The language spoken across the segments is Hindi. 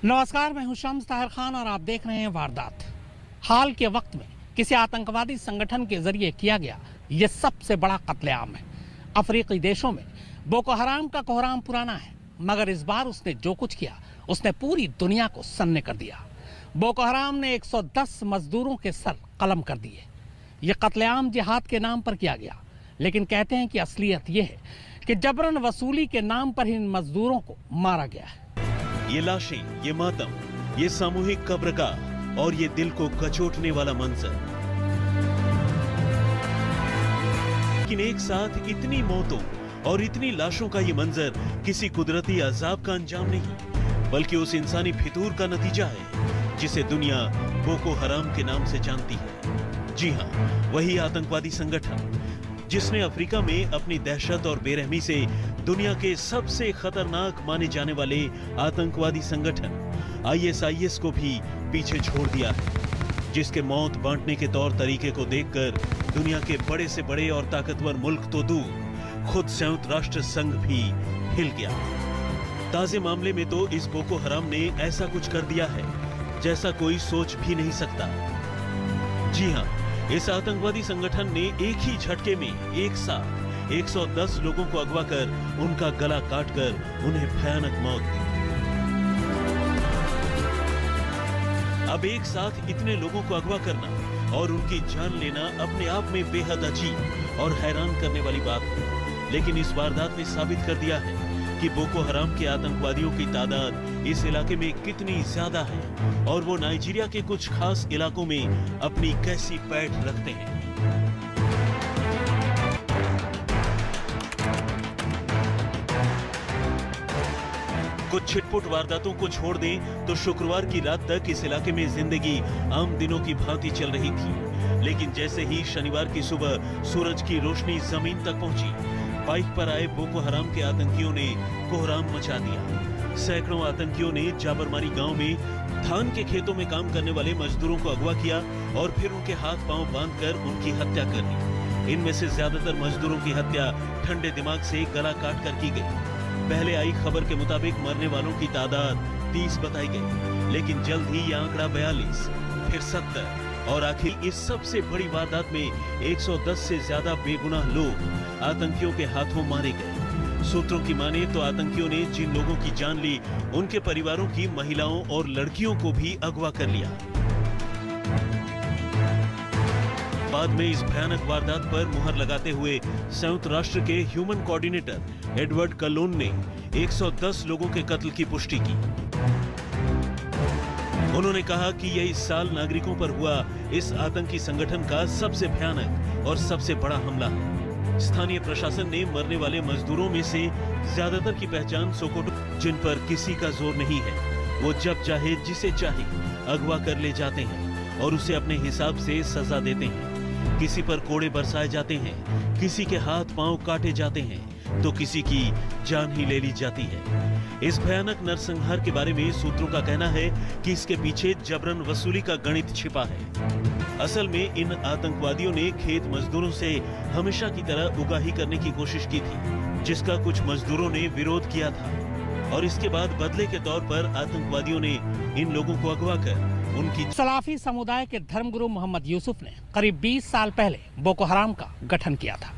नमस्कार, मैं हूं शम्स ताहिर खान और आप देख रहे हैं वारदात। हाल के वक्त में किसी आतंकवादी संगठन के जरिए किया गया ये सबसे बड़ा कत्लेआम है। अफ्रीकी देशों में बोको हराम का कोहराम पुराना है, मगर इस बार उसने जो कुछ किया उसने पूरी दुनिया को सन्ने कर दिया। बोको हराम ने 110 मजदूरों के सर कलम कर दिए। ये कत्लेआम जिहाद के नाम पर किया गया, लेकिन कहते हैं कि असलियत ये है कि जबरन वसूली के नाम पर इन मजदूरों को मारा गया है। ये लाशें, ये मातम, ये सामूहिक कब्रगाह और ये दिल को कचोटने वाला मंजर। लेकिन एक साथ इतनी मौतों और इतनी लाशों का ये मंजर किसी कुदरती अजाब का अंजाम नहीं, बल्कि उस इंसानी फितूर का नतीजा है जिसे दुनिया बोको हराम के नाम से जानती है। जी हाँ, वही आतंकवादी संगठन जिसने अफ्रीका में अपनी दहशत और बेरहमी से दुनिया के सबसे खतरनाक माने जाने वाले आतंकवादी संगठन ISIS को भी पीछे छोड़ दिया है, जिसके मौत बांटने के तौर तरीके को देखकर दुनिया के बड़े से बड़े और ताकतवर मुल्क तो दूर, खुद संयुक्त राष्ट्र संघ भी हिल गया। ताजे मामले में तो इस बोको हराम ने ऐसा कुछ कर दिया है जैसा कोई सोच भी नहीं सकता। जी हाँ, इस आतंकवादी संगठन ने एक ही झटके में एक साथ 110 लोगों को अगवा कर उनका गला काटकर उन्हें भयानक मौत दी। अब एक साथ इतने लोगों को अगवा करना और उनकी जान लेना अपने आप में बेहद अजीब और हैरान करने वाली बात है, लेकिन इस वारदात ने साबित कर दिया है कि बोको हराम के आतंकवादियों की तादाद इस इलाके में कितनी ज्यादा है और वो नाइजीरिया के कुछ खास इलाकों में अपनी कैसी पैठ रखते हैं। कुछ छिटपुट वारदातों को छोड़ दें तो शुक्रवार की रात तक इस इलाके में जिंदगी आम दिनों की भांति चल रही थी, लेकिन जैसे ही शनिवार की सुबह सूरज की रोशनी जमीन तक पहुंची, बाइक पर आए बोको हराम के आतंकियों ने कोहराम मचा दिया। सैकड़ों आतंकियों ने जाबरमारी गांव में धान के खेतों में काम करने वाले मजदूरों को अगवा किया और फिर उनके हाथ पांव बांधकर उनकी हत्या कर दी। इनमें से ज्यादातर मजदूरों की हत्या ठंडे दिमाग से गला काट कर की गई। पहले आई खबर के मुताबिक मरने वालों की तादाद 30 बताई गई, लेकिन जल्द ही यह आंकड़ा 42, फिर 70 और आखिर इस सबसे बड़ी वारदात में 110 से ज्यादा बेगुनाह लोग आतंकियों के हाथों मारे गए। सूत्रों की माने तो आतंकियों ने जिन लोगों की जान ली, उनके परिवारों की महिलाओं और लड़कियों को भी अगवा कर लिया। बाद में इस भयानक वारदात पर मुहर लगाते हुए संयुक्त राष्ट्र के ह्यूमन कोऑर्डिनेटर एडवर्ड कलोन ने 110 लोगों के कत्ल की पुष्टि की। उन्होंने कहा कि यह इस साल नागरिकों पर हुआ इस आतंकी संगठन का सबसे भयानक और सबसे बड़ा हमला है। स्थानीय प्रशासन ने मरने वाले मजदूरों में से ज्यादातर की पहचान सोकोटो, जिन पर किसी का जोर नहीं है, वो जब चाहे जिसे चाहे अगवा कर ले जाते हैं और उसे अपने हिसाब से सजा देते हैं। किसी पर कोड़े बरसाए जाते हैं, किसी के हाथ पांव काटे जाते हैं, तो किसी की जान ही ले ली जाती है। इस भयानक नरसंहार के बारे में सूत्रों का कहना है कि इसके पीछे जबरन वसूली का गणित छिपा है। असल में इन आतंकवादियों ने खेत मजदूरों से हमेशा की तरह उगाही करने की कोशिश की थी, जिसका कुछ मजदूरों ने विरोध किया था और इसके बाद बदले के तौर पर आतंकवादियों ने इन लोगों को अगवा कर उनकी। सलाफी समुदाय के धर्मगुरु मोहम्मद यूसुफ ने करीब 20 साल पहले बोको हराम का गठन किया था।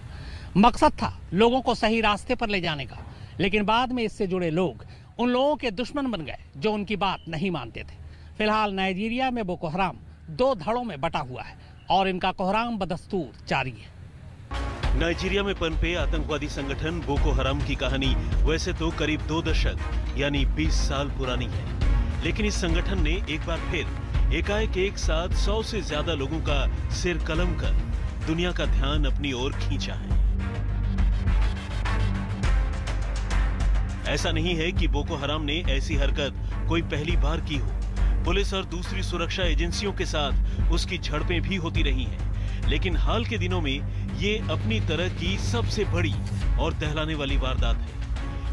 मकसद था लोगों को सही रास्ते पर ले जाने का, लेकिन बाद में इससे जुड़े लोग उन लोगों के दुश्मन बन गए जो उनकी बात नहीं मानते थे। फिलहाल नाइजीरिया में बोको हराम 2 धड़ों में बटा हुआ है और इनका कोहराम बदस्तूर जारी है। नाइजीरिया में पनपे आतंकवादी संगठन बोको हराम की कहानी वैसे तो करीब 2 दशक यानी 20 साल पुरानी है, लेकिन इस संगठन ने एक बार फिर एकाएक एक साथ 100 से ज्यादा लोगों का सिर कलम कर दुनिया का ध्यान अपनी ओर खींचा है। ऐसा नहीं है कि बोको हराम ने ऐसी हरकत कोई पहली बार की हो। पुलिस और दूसरी सुरक्षा एजेंसियों के साथ उसकी झड़पें भी होती रही हैं, लेकिन हाल के दिनों में ये अपनी तरह की सबसे बड़ी और दहलाने वाली वारदात है।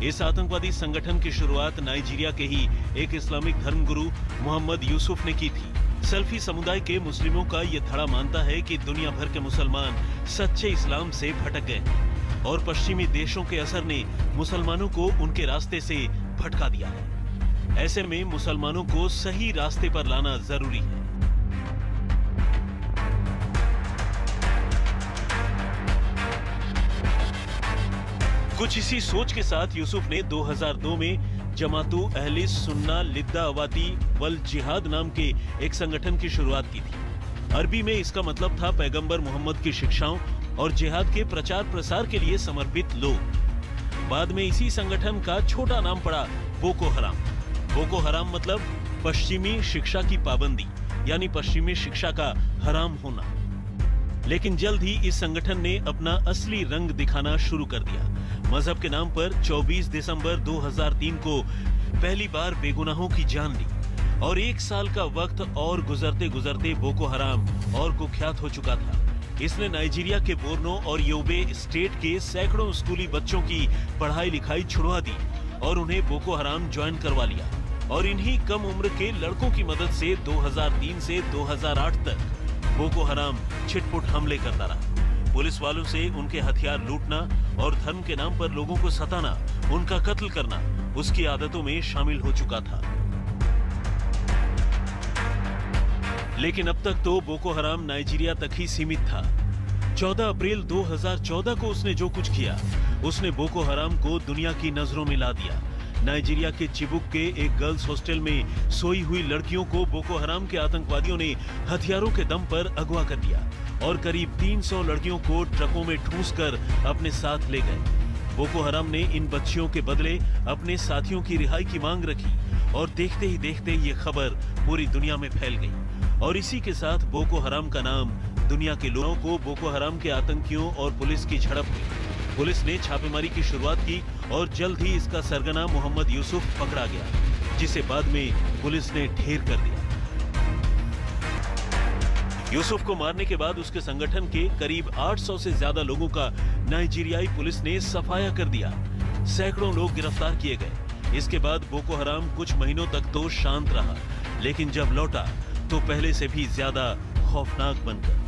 इस आतंकवादी संगठन की शुरुआत नाइजीरिया के ही एक इस्लामिक धर्मगुरु मोहम्मद यूसुफ ने की थी। सल्फी समुदाय के मुस्लिमों का ये धड़ा मानता है कि दुनिया भर के मुसलमान सच्चे इस्लाम से भटक गए और पश्चिमी देशों के असर ने मुसलमानों को उनके रास्ते से भटका दिया है। ऐसे में मुसलमानों को सही रास्ते पर लाना जरूरी है। कुछ इसी सोच के साथ यूसुफ ने 2002 में जमातु अहले सुन्ना लिद्दा अवाती वल जिहाद नाम के एक संगठन की शुरुआत की थी। अरबी में इसका मतलब था पैगंबर मोहम्मद की शिक्षाओं और जिहाद के प्रचार प्रसार के लिए समर्पित लोग। बाद में इसी संगठन का छोटा नाम पड़ा बोको हराम। बोको हराम मतलब पश्चिमी शिक्षा की पाबंदी, यानी पश्चिमी शिक्षा का हराम होना। लेकिन जल्द ही इस संगठन ने अपना असली रंग दिखाना शुरू कर दिया। मजहब के नाम पर 24 दिसंबर 2003 को पहली बार बेगुनाहों की जान ली और 1 साल का वक्त और गुजरते गुजरते बोको हराम और कुख्यात हो चुका था। इसने नाइजीरिया के बोर्नो और योबे स्टेट के सैकड़ों स्कूली बच्चों की पढ़ाई लिखाई छुड़वा दी और उन्हें बोको हराम ज्वाइन करवा लिया। और इन्हीं कम उम्र के लड़कों की मदद से 2003 से 2008 तक बोको हराम छिटपुट हमले करता रहा। पुलिस वालों से उनके हथियार लूटना और धर्म के नाम पर लोगों को सताना, उनका कत्ल करना उसकी आदतों में शामिल हो चुका था। लेकिन अब तक तो बोको हराम नाइजीरिया तक ही सीमित था। 14 अप्रैल 2014 को उसने जो कुछ किया, उसने बोको हराम को दुनिया की नजरों में ला दिया। नाइजीरिया के चिबुक के एक गर्ल्स हॉस्टल में सोई हुई लड़कियों को बोको हराम के आतंकवादियों ने हथियारों के दम पर अगवा कर दिया और करीब 300 लड़कियों को ट्रकों में ठूंसकर अपने साथ ले गए। बोको हराम ने इन बच्चियों के बदले अपने साथियों की रिहाई की मांग रखी और देखते ही देखते ये खबर पूरी दुनिया में फैल गई और इसी के साथ बोको हराम का नाम दुनिया के लोगों को बोको हराम के आतंकियों और पुलिस की झड़प हुई। पुलिस ने छापेमारी की शुरुआत की और जल्द ही इसका सरगना मोहम्मद यूसुफ पकड़ा गया, जिसे बाद में पुलिस ने ढेर कर दिया। यूसुफ को मारने के बाद उसके संगठन के करीब 800 से ज्यादा लोगों का नाइजीरियाई पुलिस ने सफाया कर दिया। सैकड़ों लोग गिरफ्तार किए गए। इसके बाद बोको हराम कुछ महीनों तक तो शांत रहा, लेकिन जब लौटा तो पहले से भी ज्यादा खौफनाक बनकर।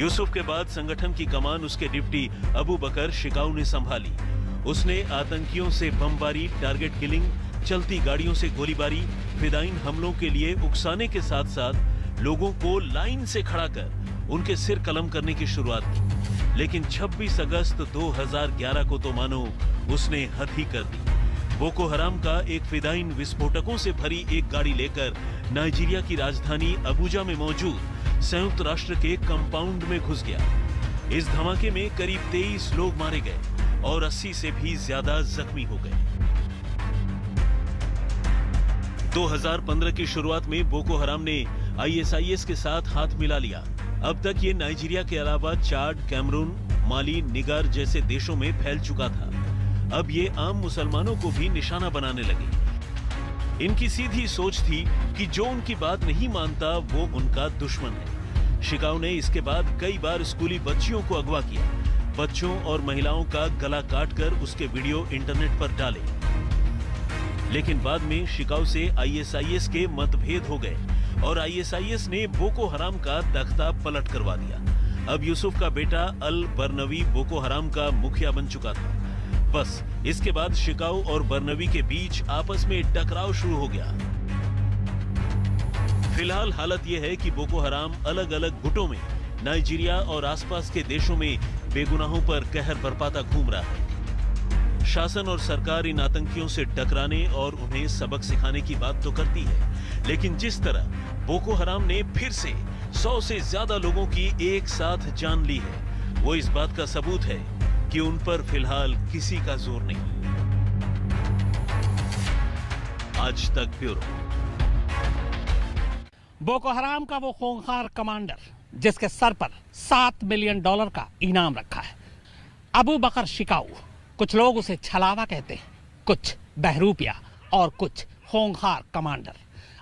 यूसुफ के बाद संगठन की कमान उसके डिप्टी अबू बकर शिकाऊ ने संभाली। उसने आतंकियों से बमबारी, टारगेट किलिंग, चलती गाड़ियों से गोलीबारी, फिदाइन हमलों के लिए उकसाने के साथ साथ लोगों को लाइन से खड़ा कर उनके सिर कलम करने की शुरुआत की। लेकिन 26 अगस्त 2011 को तो मानो उसने हद ही कर दी। बोको हराम का एक फिदाइन विस्फोटकों से भरी एक गाड़ी लेकर नाइजीरिया की राजधानी अबुजा में मौजूद संयुक्त राष्ट्र के कंपाउंड में घुस गया। इस धमाके में करीब 23 लोग मारे गए और 80 से भी ज्यादा जख्मी हो गए। 2015 की शुरुआत में बोको हराम ने ISIS के साथ हाथ मिला लिया। अब तक ये नाइजीरिया के अलावा चाड, कैमरून, माली, निगर जैसे देशों में फैल चुका था। अब ये आम मुसलमानों को भी निशाना बनाने लगे। इनकी सीधी सोच थी कि जो उनकी बात नहीं मानता वो उनका दुश्मन है। शिकाऊ ने इसके बाद कई बार स्कूली बच्चियों को अगवा किया, बच्चों और महिलाओं का गला काटकर उसके वीडियो इंटरनेट पर डाले। लेकिन बाद में शिकाऊ से ISIS के मतभेद हो गए और ISIS ने बोको हराम का तख्ता पलट करवा दिया। अब यूसुफ का बेटा अल बरनवी बोको हराम का मुखिया बन चुका था। बस इसके बाद शिकाऊ और बरनवी के बीच आपस में टकराव शुरू हो गया। फिलहाल हालत यह है कि बोको हराम अलग अलग गुटों में नाइजीरिया और आसपास के देशों में बेगुनाहों पर कहर बरपाता घूम रहा है। शासन और सरकार इन आतंकियों से टकराने और उन्हें सबक सिखाने की बात तो करती है, लेकिन जिस तरह बोको हराम ने फिर से 100 से ज्यादा लोगों की एक साथ जान ली है, वो इस बात का सबूत है कि उन पर फिलहाल किसी का जोर नहीं। आज तक ब्यूरो। बोको हराम का वो खूंखार कमांडर जिसके सर पर $7 मिलियन का इनाम रखा है, अबू बकर शिकाऊ। कुछ लोग उसे छलावा कहते हैं, कुछ बहरूपिया और कुछ खूंखार कमांडर।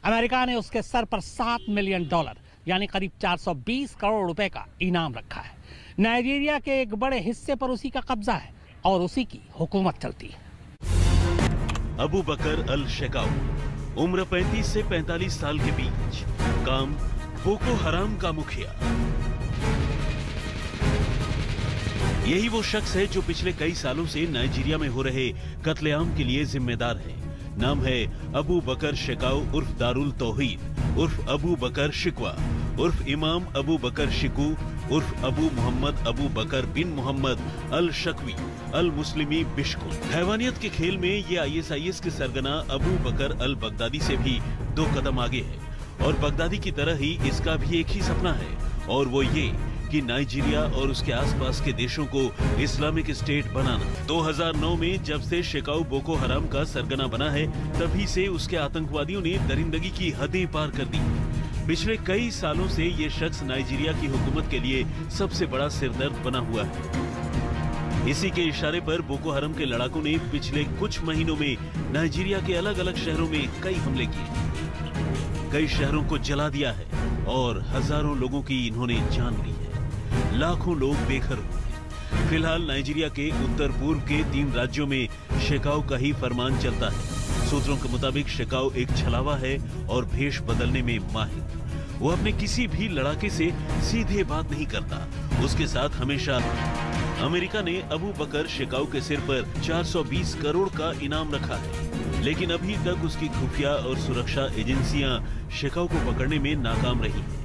अमेरिका ने उसके सर पर $7 मिलियन यानी करीब 420 करोड़ रुपए का इनाम रखा है। नाइजीरिया के एक बड़े हिस्से पर उसी का कब्जा है और उसी की हुकूमत चलती है। अबू बकर अल शिकाऊ, उम्र 35 से 45 साल के बीच, काम बोको हराम का मुखिया। यही वो शख्स है जो पिछले कई सालों से नाइजीरिया में हो रहे कत्लेआम के लिए जिम्मेदार है। नाम है अबू बकर शेकाउ उर्फ दारुल तौहीद उर्फ अबू बकर शिकवा उर्फ इमाम अबू बकर शिकू उर्फ अबू मोहम्मद अबू बकर बिन मोहम्मद अल शकवी अल मुस्लिमी बिश्को। हैवानियत के खेल में ये ISIS के सरगना अबू बकर अल बगदादी से भी 2 कदम आगे है और बगदादी की तरह ही इसका भी एक ही सपना है, और वो ये कि नाइजीरिया और उसके आसपास के देशों को इस्लामिक स्टेट बनाना। 2009 में जब से शेकाउ बोको हराम का सरगना बना है, तभी से उसके आतंकवादियों ने दरिंदगी की हदें पार कर दी। पिछले कई सालों से ये शख्स नाइजीरिया की हुकूमत के लिए सबसे बड़ा सिरदर्द बना हुआ है। इसी के इशारे पर बोको हराम के लड़ाकों ने पिछले कुछ महीनों में नाइजीरिया के अलग अलग शहरों में कई हमले किए, कई शहरों को जला दिया है और हजारों लोगों की इन्होंने जान ली है। लाखों लोग बेघर हुए। फिलहाल नाइजीरिया के उत्तर पूर्व के 3 राज्यों में शेकाउ का ही फरमान चलता है। सूत्रों के मुताबिक शेकाउ एक छलावा है और भेष बदलने में माहिर। वो अपने किसी भी लड़ाके से सीधे बात नहीं करता। उसके साथ हमेशा अमेरिका ने अबू बकर शेकाउ के सिर पर 420 करोड़ का इनाम रखा है, लेकिन अभी तक उसकी खुफिया और सुरक्षा एजेंसियां शेकाउ को पकड़ने में नाकाम रही हैं।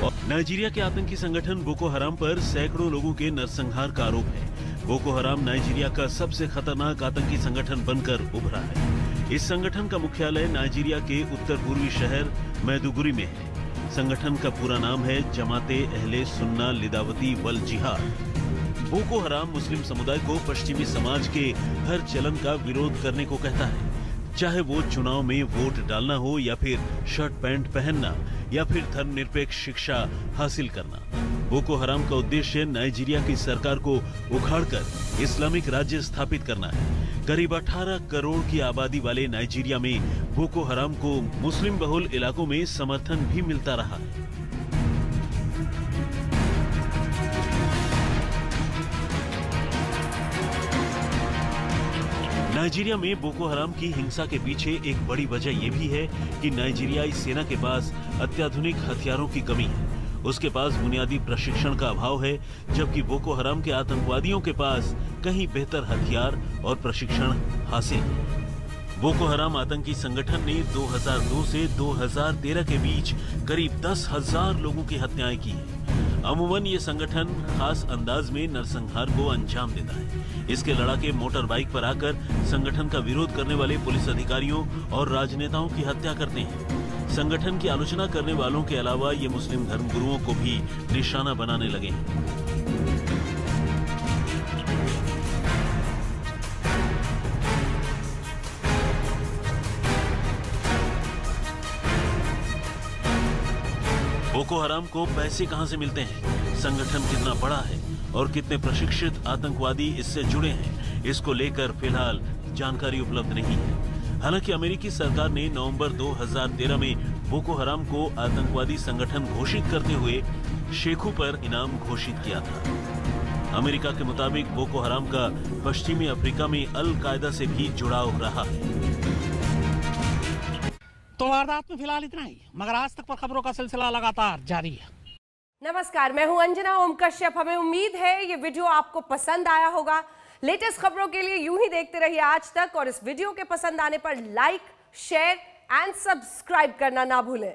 और नाइजीरिया के आतंकी संगठन बोको हराम पर सैकड़ों लोगों के नरसंहार का आरोप है। बोको हराम नाइजीरिया का सबसे खतरनाक आतंकी संगठन बनकर उभरा है। इस संगठन का मुख्यालय नाइजीरिया के उत्तर पूर्वी शहर मैदुगुरी में है। संगठन का पूरा नाम है जमाते अहले सुन्ना लिदावती वल जिहाद। बोको हराम मुस्लिम समुदाय को पश्चिमी समाज के हर चलन का विरोध करने को कहता है, चाहे वो चुनाव में वोट डालना हो या फिर शर्ट पैंट पहनना या फिर धर्मनिरपेक्ष शिक्षा हासिल करना। बोको हराम का उद्देश्य नाइजीरिया की सरकार को उखाड़कर इस्लामिक राज्य स्थापित करना है। करीब 18 करोड़ की आबादी वाले नाइजीरिया में बोको हराम को मुस्लिम बहुल इलाकों में समर्थन भी मिलता रहा है। नाइजीरिया में बोको हराम की हिंसा के पीछे एक बड़ी वजह यह भी है कि नाइजीरियाई सेना के पास अत्याधुनिक हथियारों की कमी है। उसके पास बुनियादी प्रशिक्षण का अभाव है, जबकि बोको हराम के आतंकवादियों के पास कहीं बेहतर हथियार और प्रशिक्षण हासिल है। बोको हराम आतंकी संगठन ने 2002 से 2013 के बीच करीब 10,000 लोगों की हत्याएं की हैं। अमूमन ये संगठन खास अंदाज में नरसंहार को अंजाम देता है। इसके लड़ाके मोटर बाइक पर आकर संगठन का विरोध करने वाले पुलिस अधिकारियों और राजनेताओं की हत्या करते हैं। संगठन की आलोचना करने वालों के अलावा ये मुस्लिम धर्मगुरुओं को भी निशाना बनाने लगे हैं। बोको हराम को पैसे कहां से मिलते हैं, संगठन कितना बड़ा है और कितने प्रशिक्षित आतंकवादी इससे जुड़े हैं, इसको लेकर फिलहाल जानकारी उपलब्ध नहीं है। हालांकि अमेरिकी सरकार ने नवंबर 2013 में बोको हराम को आतंकवादी संगठन घोषित करते हुए शेखू पर इनाम घोषित किया था। अमेरिका के मुताबिक बोको हराम का पश्चिमी अफ्रीका में अल कायदा से भी जुड़ाव रहा है। तो वारदात में फिलहाल इतना ही, मगर आज तक पर खबरों का सिलसिला लगातार जारी है। नमस्कार, मैं हूं अंजना ओम कश्यप। हमें उम्मीद है ये वीडियो आपको पसंद आया होगा। लेटेस्ट खबरों के लिए यूं ही देखते रहिए आज तक, और इस वीडियो के पसंद आने पर लाइक, शेयर एंड सब्सक्राइब करना ना भूलें।